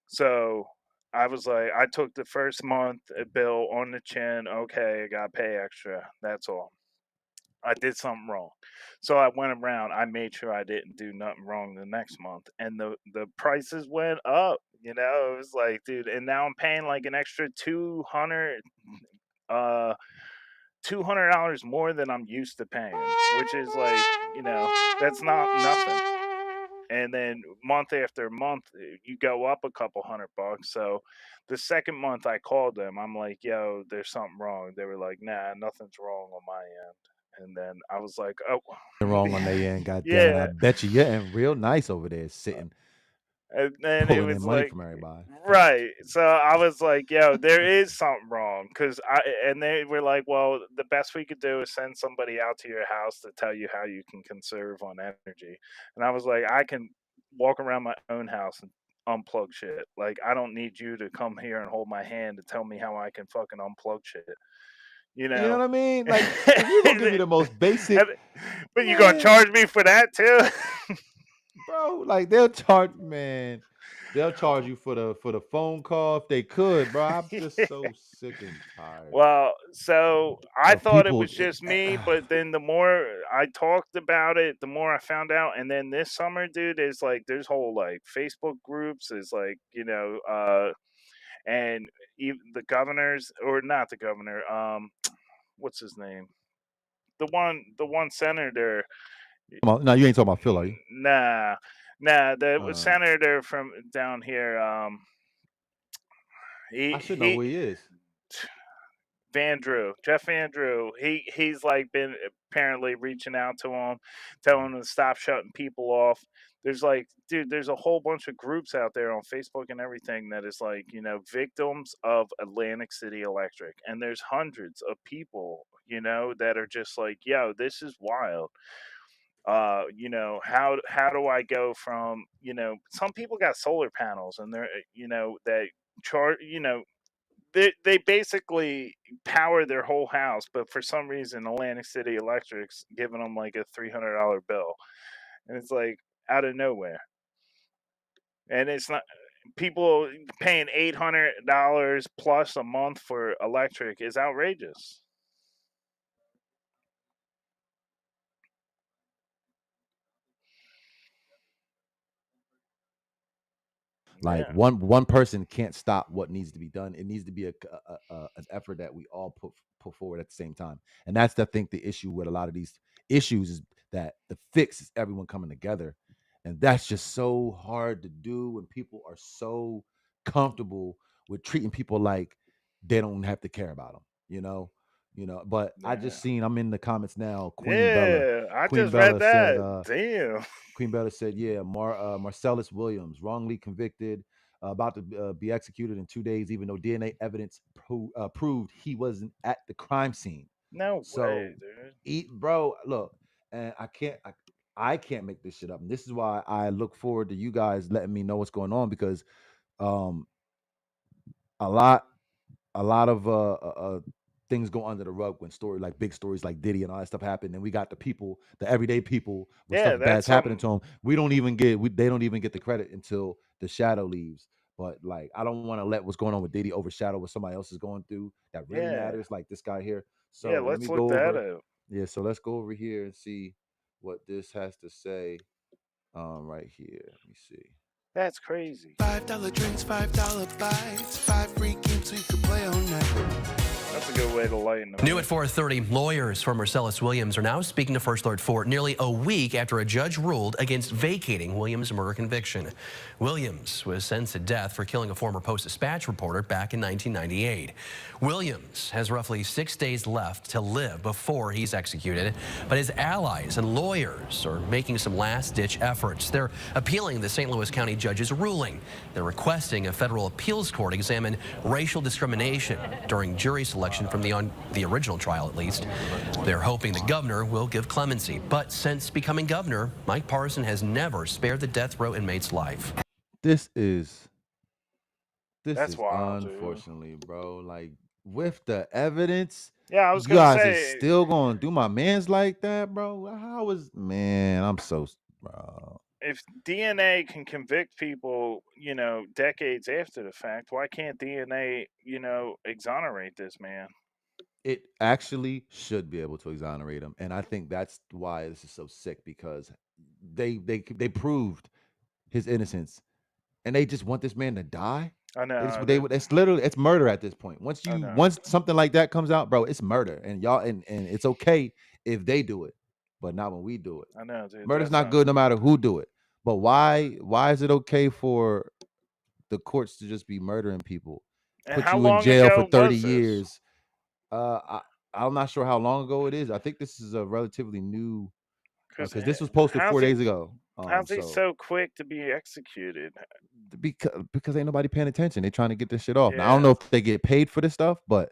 so I was like, I took the first month bill on the chin. Okay, I got to pay extra. That's all. I did something wrong. So I went around. I made sure I didn't do nothing wrong the next month, and the prices went up. It was like, dude, and now I'm paying like an extra 200 uh $200 more than I'm used to paying, which is like, that's not nothing. And then month after month, you go up a couple $100. So the second month I called them, I'm like, yo, there's something wrong. They were like, nah, nothing's wrong on my end. And then I was like, oh, Wrong on their end, god damn it. I yeah. bet you're getting real nice over there, sitting, And then it pulling in was money like, from everybody. right. So I was like, yo, there is something wrong. And they were like, well, the best we could do is send somebody out to your house to tell you how you can conserve on energy. And I was like, I can walk around my own house and unplug shit. Like, I don't need you to come here and hold my hand to tell me how I can fucking unplug shit, you You know know? what I mean? Like, if you're gonna give me the most basic, And- but you gonna man, charge me for that too? bro, like they'll charge, man. They'll charge you for the phone call if they could, bro. I'm just so sick and tired Well, so I of thought it people. was just me, but then the more I talked about it, the more I found out. And then this summer, dude, is like there's whole like Facebook groups, is like and even the governors or not the governor, what's his name? The one senator. No, you ain't talking about Phil, are you? Nah, nah, the Uh, senator from down here. I He should know he who he is. Jeff Van Drew, he's like been apparently reaching out to him, telling him to stop shutting people off. There's like, dude, there's a whole bunch of groups out there on Facebook and everything that is like, victims of Atlantic City Electric, and there's hundreds of people, that are just like, yo, this is wild. How do I go from, some people got solar panels and they're, that charge, they basically power their whole house, but for some reason Atlantic City Electric's giving them like a $300 bill, and it's like out of nowhere, and it's not people paying $800 plus a month for electric is outrageous. Like Yeah. one person can't stop what needs to be done. It needs to be an effort that we all put forward at the same time. And that's I think the issue with a lot of these issues is that the fix is everyone coming together, and that's just so hard to do when people are so comfortable with treating people like they don't have to care about them. But I Yeah. just seen I'm in the comments now. Yeah. I Queen just read Bella said, that. Damn. Queen Bella said, yeah, Marcellus Williams, wrongly convicted, about to be executed in 2 days, even though DNA evidence proved he wasn't at the crime scene. No way, So, dude. bro, look, and I can't make this shit up. And this is why I look forward to you guys letting me know what's going on, because um, a lot a lot of things go under the rug when big stories like Diddy and all that stuff happen, and we got the everyday people when Yeah, stuff bad's that's happening to them. They don't even get the credit until the shadow leaves. But like, I don't want to let what's going on with Diddy overshadow what somebody else is going through that really yeah. matters, like this guy here. Yeah, So let let's me look go that over. up. Yeah, so let's go over here and see what this has to say. Right here. Let me see. That's crazy. $5 drinks, $5 bites, 5 free games so you can play all night. That's a good way to lighten the New mood. at 4:30, lawyers for Marcellus Williams are now speaking to First Alert 4 nearly a week after a judge ruled against vacating Williams' murder conviction. Williams was sentenced to death for killing a former Post-Dispatch reporter back in 1998. Williams has roughly 6 days left to live before he's executed, but his allies and lawyers are making some last-ditch efforts. They're appealing the St. Louis County judge's ruling. They're requesting a federal appeals court examine racial discrimination during jury selection from the original trial, at least. They're hoping the governor will give clemency. But since becoming governor, Mike Parson has never spared the death row inmate's life. This is That's wild, dude. unfortunately, bro. Like, with the evidence, Yeah, I was you gonna guys is say, still gonna do my man's like that, bro. How is man? I'm so bro. if DNA can convict people, decades after the fact, why can't DNA, exonerate this man? It actually should be able to exonerate him, and I think that's why this is so sick, because they proved his innocence, and they just want this man to die. I know, It's literally it's murder at this point. I know, Once something like that comes out, bro, it's murder, and y'all and it's okay if they do it, but not when we do it. I know, dude. Murder's That's not not. good no matter who do it. But why is it okay for the courts to just be murdering people, And put how you in long jail for ago 30 was this? years? I'm not sure how long ago it is. I think this is a relatively new, Because because this was posted how's 4 days he? ago. How's he So so quick to be executed? because ain't nobody paying attention. They trying to get this shit off. Now I don't Yeah, know if they get paid for this stuff, but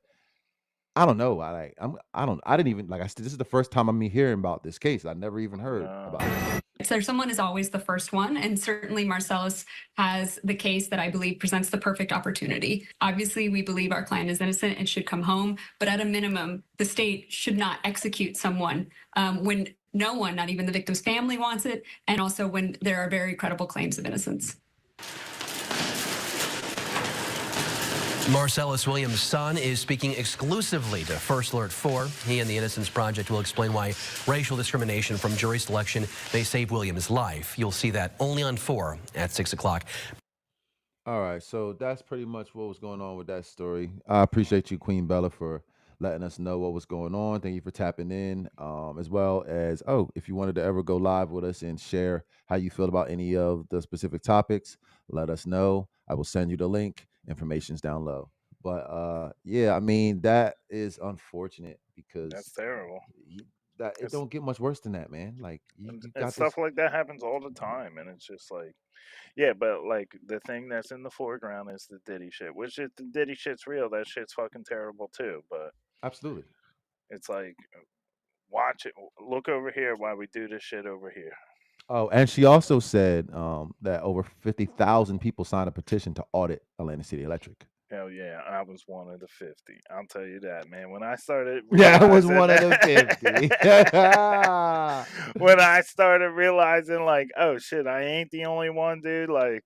I don't know. I didn't even, like I said, this is the first time I'm hearing about this case. I never even heard no. about it. So someone is always the first one, and certainly Marcellus has the case that I believe presents the perfect opportunity. Obviously, we believe our client is innocent and should come home, but at a minimum, the state should not execute someone when no one, not even the victim's family, wants it, and also when there are very credible claims of innocence. Marcellus Williams' son is speaking exclusively to First Alert 4. He and the Innocence Project will explain why racial discrimination from jury selection may save Williams' life. You'll see that only on 4 at 6 o'clock. All right, so that's pretty much what was going on with that story. I appreciate you, Queen Bella, for letting us know what was going on. Thank you for tapping in, as well as, if you wanted to ever go live with us and share how you feel about any of the specific topics, let us know. I will send you the link. Information's down low. But yeah, I mean, that is unfortunate, That's because terrible. that it It's, don't get much worse than that, man. Like, you and got this. stuff like that happens all the time, and it's just like, yeah, but like the thing that's in the foreground is the Diddy shit. Which if the Diddy shit's real, that shit's fucking terrible too. But Absolutely. it's like, watch it, look over here while we do this shit over here. Oh, and she also said that over 50,000 people signed a petition to audit Atlanta City Electric. Hell yeah, I was one of the 50. I'll tell you that, man. When I started Yeah, I was realizing one of the 50. when I started realizing, like, oh shit, I ain't the only one, dude. Like,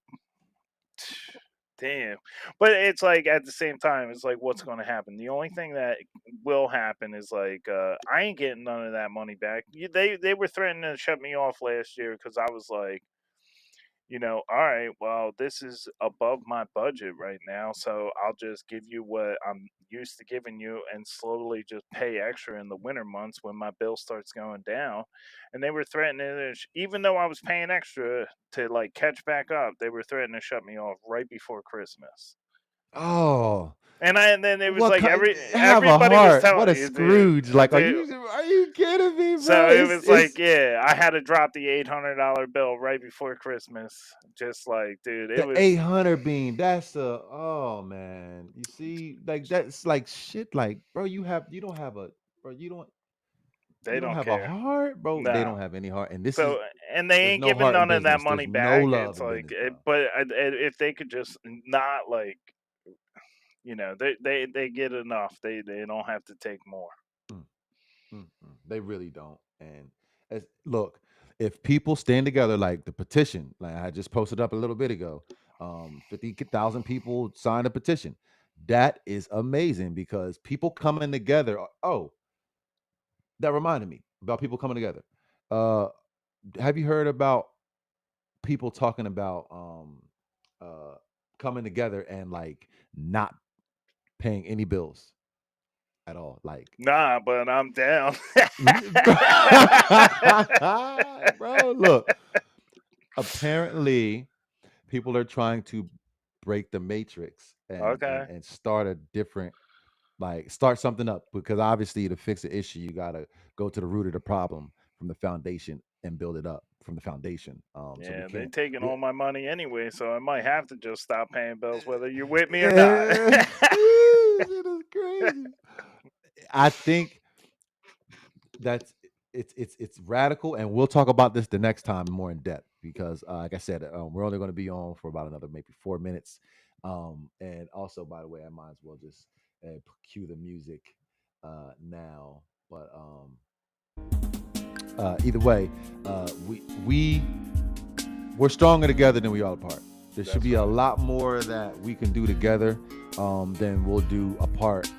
damn. But it's like at the same time, it's like, what's going to happen? The only thing that will happen is like, I ain't getting none of that money back. They were threatening to shut me off last year because I was like, all right, well, this is above my budget right now, so I'll just give you what I'm used to giving you and slowly just pay extra in the winter months when my bill starts going down. And they were threatening to, even though I was paying extra to like catch back up, they were threatening to shut me off right before Christmas. Oh, And then it was what like kind? Have a everybody was heart. telling What a you, dude, Scrooge! Like, dude. are you kidding me, So bro? it was like, yeah, I had to drop the $800 bill right before Christmas. Just like, dude, it The was. 800 beam. That's the oh man. You see, like that's like shit. Like, bro, you don't have a bro. They You don't don't have a care. heart, bro. They No. don't have any heart, and this is So and they there's ain't no giving heart in none of that business. There's money no back. love It's in like, business, bro. but if they could just not like, they get enough. They don't have to take more. Mm, they really don't. And look, if people stand together, like the petition, like I just posted up a little bit ago, 50,000 people signed a petition. That is amazing because people coming together. Oh, that reminded me about people coming together. Uh, have you heard about people talking about uh coming together and like not paying any bills at all? Like, Nah, but I'm down. bro, look, apparently people are trying to break the matrix and Okay. start a different like start something up because obviously to fix the issue you got to go to the root of the problem from the foundation and build it up from the foundation. So we Yeah, they can't taking we, all my money anyway, so I might have to just stop paying bills whether you're with me or not. this shit is crazy. I think that's it's radical, and we'll talk about this the next time more in depth because, like I said, we're only going to be on for about another maybe 4 minutes. And also, by the way, I might as well just cue the music now. But either way, we we're stronger together than we are apart. There should That's be a right. lot more that we can do together than we'll do apart.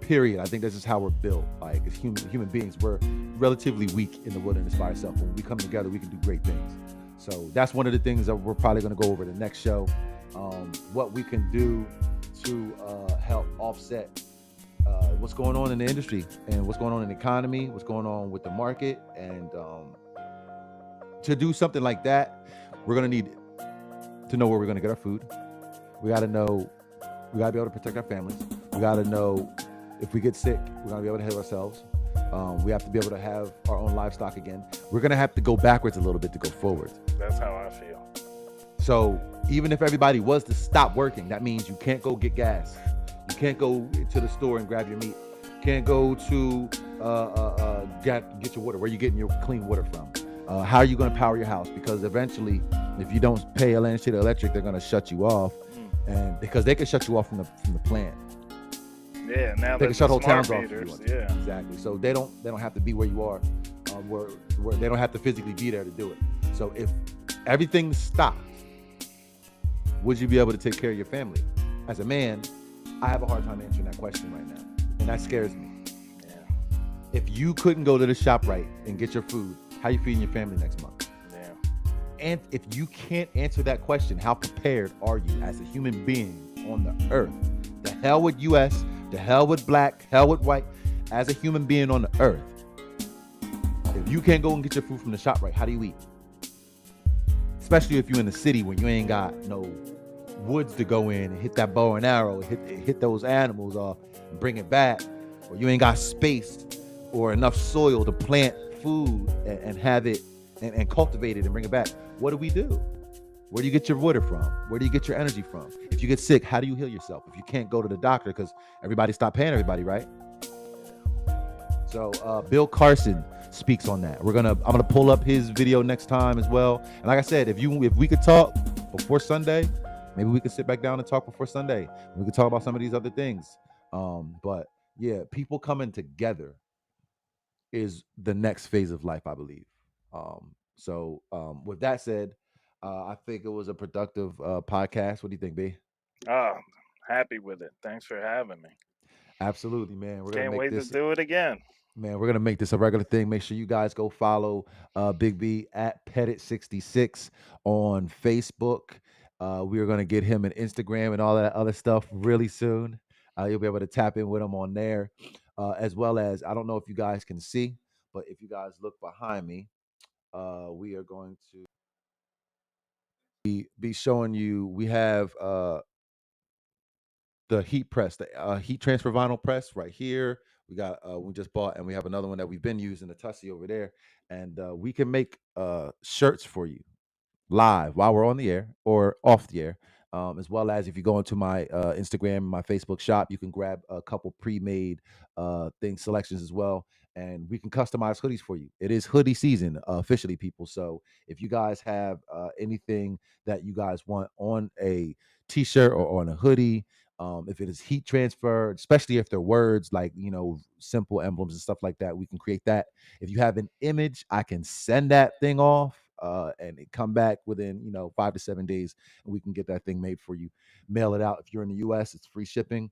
Period. I think this is how we're built. Like as human beings, we're relatively weak in the wilderness by ourselves. When we come together, we can do great things. So that's one of the things that we're probably going to go over the next show. What we can do to help offset what's going on in the industry and what's going on in the economy, what's going on with the market, and to do something like that, we're going to need to know where we're going to get our food. We got to know. We got to be able to protect our families. We got to know if we get sick, we're going to be able to heal ourselves. We have to be able to have our own livestock again. We're going to have to go backwards a little bit to go forward. That's how I feel. So even if everybody was to stop working, that means you can't go get gas. You can't go to the store and grab your meat. You can't go to get your water. Where are you getting your clean water from? How are you going to power your house? Because eventually, if you don't pay attention to electric, they're going to shut you off. And because they can shut you off from the plant. Yeah, now they can that shut the whole towns smart off. meters, yeah. Exactly. So they don't have to be where you are, where they don't have to physically be there to do it. So if everything stops, would you be able to take care of your family? As a man, I have a hard time answering that question right now, and that scares me. Yeah. If you couldn't go to the shop right and get your food, how you feeding your family next month? Yeah. And if you can't answer that question, how prepared are you as a human being on the earth? The hell with US, the hell with black, hell with white, as a human being on the earth. If you can't go and get your food from the shop right, how do you eat? Especially if you're in the city when you ain't got no woods to go in and hit that bow and arrow, hit those animals and bring it back, or you ain't got space or enough soil to plant food and have it and cultivate it and bring it back. What do we do? Where do you get your water from? Where do you get your energy from? If you get sick, how do you heal yourself? If you can't go to the doctor because everybody stopped paying everybody, right? So Bill Carson speaks on that. I'm gonna pull up his video next time as well. And like I said, if we could talk before Sunday, maybe we could sit back down and talk before Sunday. We could talk about some of these other things. But yeah, people coming together is the next phase of life, I believe. So with that said, I think it was a productive podcast. What do you think, B? Oh, happy with it. Thanks for having me. Absolutely, man. We're gonna Can't make wait to this do it again. Man, we're gonna make this a regular thing. Make sure you guys go follow Big B at Pettit66 on Facebook. We are gonna get him an Instagram and all that other stuff really soon. You'll be able to tap in with him on there, as well as I don't know if you guys can see, but if you guys look behind me, we are going to be showing you. We have the heat press, the heat transfer vinyl press right here. We got we just bought, and we have another one that we've been using, the Tussie over there, and we can make shirts for you live while we're on the air or off the air. As well as if you go into my Instagram, my Facebook shop, you can grab a couple pre-made thing selections as well, and we can customize hoodies for you. It is hoodie season officially, people. So if you guys have anything that you guys want on a t-shirt or on a hoodie, if it is heat transfer, especially if they're words like simple emblems and stuff like that, we can create that. If you have an image, I can send that thing off and it come back within 5 to 7 days, and we can get that thing made for you. Mail it out. If you're in the US, it's free shipping.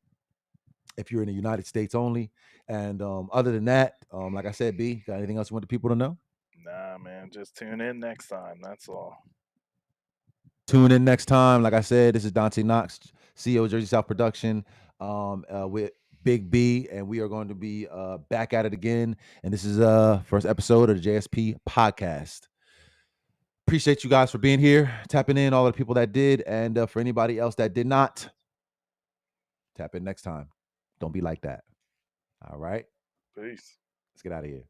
If you're in the United States only. And other than that, like I said, B, got anything else you want the people to know? Nah, man, just tune in next time. That's all. Tune in next time. Like I said, this is Dante Knox, CEO of Jersey South Production, with Big B, and we are going to be back at it again. And this is first episode of the JSP podcast. Appreciate you guys for being here, tapping in, all the people that did, and for anybody else that did not, tap in next time. Don't be like that. All right, Peace. let's get out of here.